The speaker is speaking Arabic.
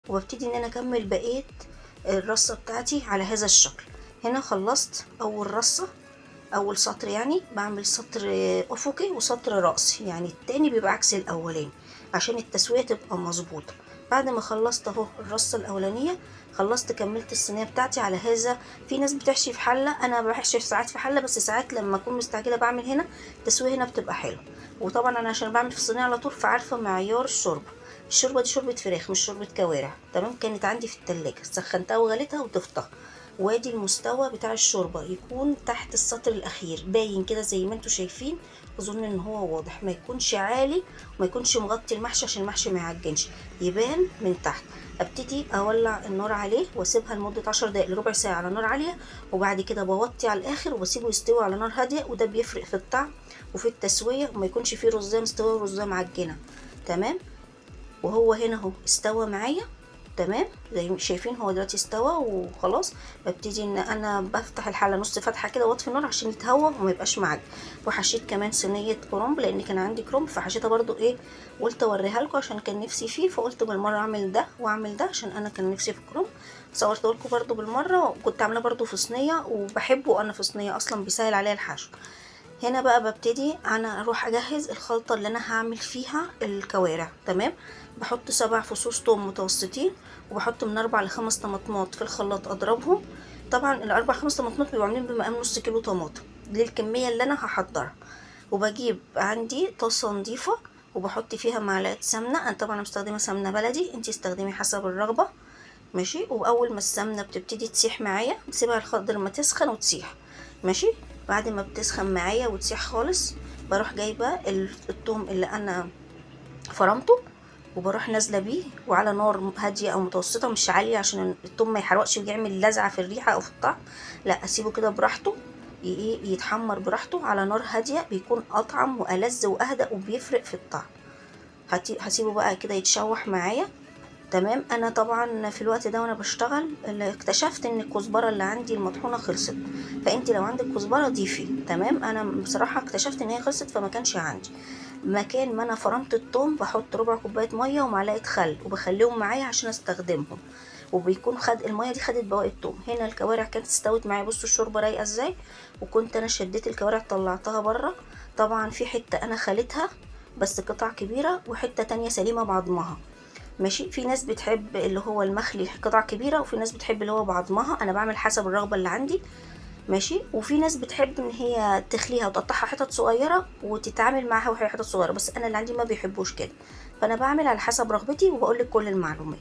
وببتدي ان انا اكمل بقيه الرصه بتاعتي على هذا الشكل. هنا خلصت اول رصه، اول سطر، يعني بعمل سطر افقي وسطر رأسي، يعني التاني بيبقى عكس الاولاني عشان التسوية تبقى مظبوطة. بعد ما خلصت اهو الرصة الاولانية، خلصت كملت الصينية بتاعتي على هذا. في ناس بتحشي في حلة، انا بحشي ساعات في حلة، بس ساعات لما اكون مستعجلة بعمل هنا. التسوية هنا بتبقى حلوة. وطبعا انا عشان بعمل في الصينية على طول فعارفة معيار الشوربة. الشوربة دي شوربة فراخ مش شوربة كوارع، تمام. كانت عندي في التلاجة، سخنتها وغليتها وضفتها. وادي المستوى بتاع الشوربة يكون تحت السطر الاخير باين كده زي ما انتوا شايفين. اظن ان هو واضح، ما يكونش عالي وما يكونش مغطي المحشي عشان المحشي ما يعجنش، يبان من تحت. ابتدي اولع النار عليه واسيبها لمدة 10 دقايق لربع ساعة على نار عالية، وبعد كده بوطي على الاخر وبسيبه يستوي على نار هادية، وده بيفرق في الطعم وفي التسوية، وما يكونش فيه رزاية مستوية ورزاية معجنة. تمام. وهو هنا اهو استوى معايا، تمام. زي ما شايفين هو دلوقتي استوى وخلاص. ببتدي ان انا بفتح الحله نص فتحه كده واطفي النار عشان يتهوى وما يبقاش معجن. وحشيت كمان صينيه كرنب لان كان عندي كرنب فحشيتها برضو ايه، قلت اوريها لكم عشان كان نفسي فيه، فقلت بالمره اعمل ده واعمل ده عشان انا كان نفسي في كرنب. صورته لكم برضو بالمره، وكنت عاملاه برضو في صينيه وبحبه انا في صينيه اصلا بيسهل عليا الحشو. هنا بقى ببتدي انا اروح اجهز الخلطة اللي انا هعمل فيها الكوارع. تمام. بحط 7 فصوص توم متوسطين، وبحط من 4 ل5 طماطمات في الخلاط اضربهم. طبعا الاربع 5 طماطمات بيبقوا عاملين بمقام نص كيلو طماطم، دي الكمية اللي انا هحضرها. وبجيب عندي طاسة نظيفة وبحط فيها معلقة سمنة. انا طبعا مستخدمة سمنة بلدي، انتي استخدمي حسب الرغبة. ماشي. واول ما السمنه بتبتدي تسيح معايا بسيبها لحد ما تسخن وتسيح. ماشي. بعد ما بتسخن معايا وتسيح خالص، بروح جايبه الثوم اللي انا فرمته، وبروح نازله بيه وعلى نار هاديه او متوسطه مش عاليه عشان الثوم ما يحرقش ويعمل لذعه في الريحه او في الطعم. لا، اسيبه كده براحته، يتحمر براحته على نار هاديه، بيكون اطعم والذ واهدى وبيفرق في الطعم. هسيبه بقى كده يتشوح معايا. تمام. انا طبعا في الوقت ده وانا بشتغل اللي اكتشفت ان الكزبره اللي عندي المطحونه خلصت. فانت لو عندك كزبره ضيفي. تمام. انا بصراحه اكتشفت ان هي خلصت فما كانش عندي. مكان ما انا فرمت الثوم بحط ربع كوبايه ميه ومعلقه خل وبخليهم معايا عشان استخدمهم، وبيكون الميه دي خدت بواقي الثوم. هنا الكوارع كانت استوت معايا، بصوا الشوربه رايقه ازاي. وكنت انا شديت الكوارع طلعتها بره. طبعا في حته انا خليتها بس قطع كبيره، وحته تانية سليمه بعضمها. ماشي. في ناس بتحب اللي هو المخلي قطع كبيره، وفي ناس بتحب اللي هو بعضمها، انا بعمل حسب الرغبه اللي عندي. ماشي. وفي ناس بتحب ان هي تخليها وتقطعها حتت صغيره وتتعامل معاها وهي حتت صغيره، بس انا اللي عندي ما بيحبوش كده. فانا بعمل على حسب رغبتي وبقول لك كل المعلومات.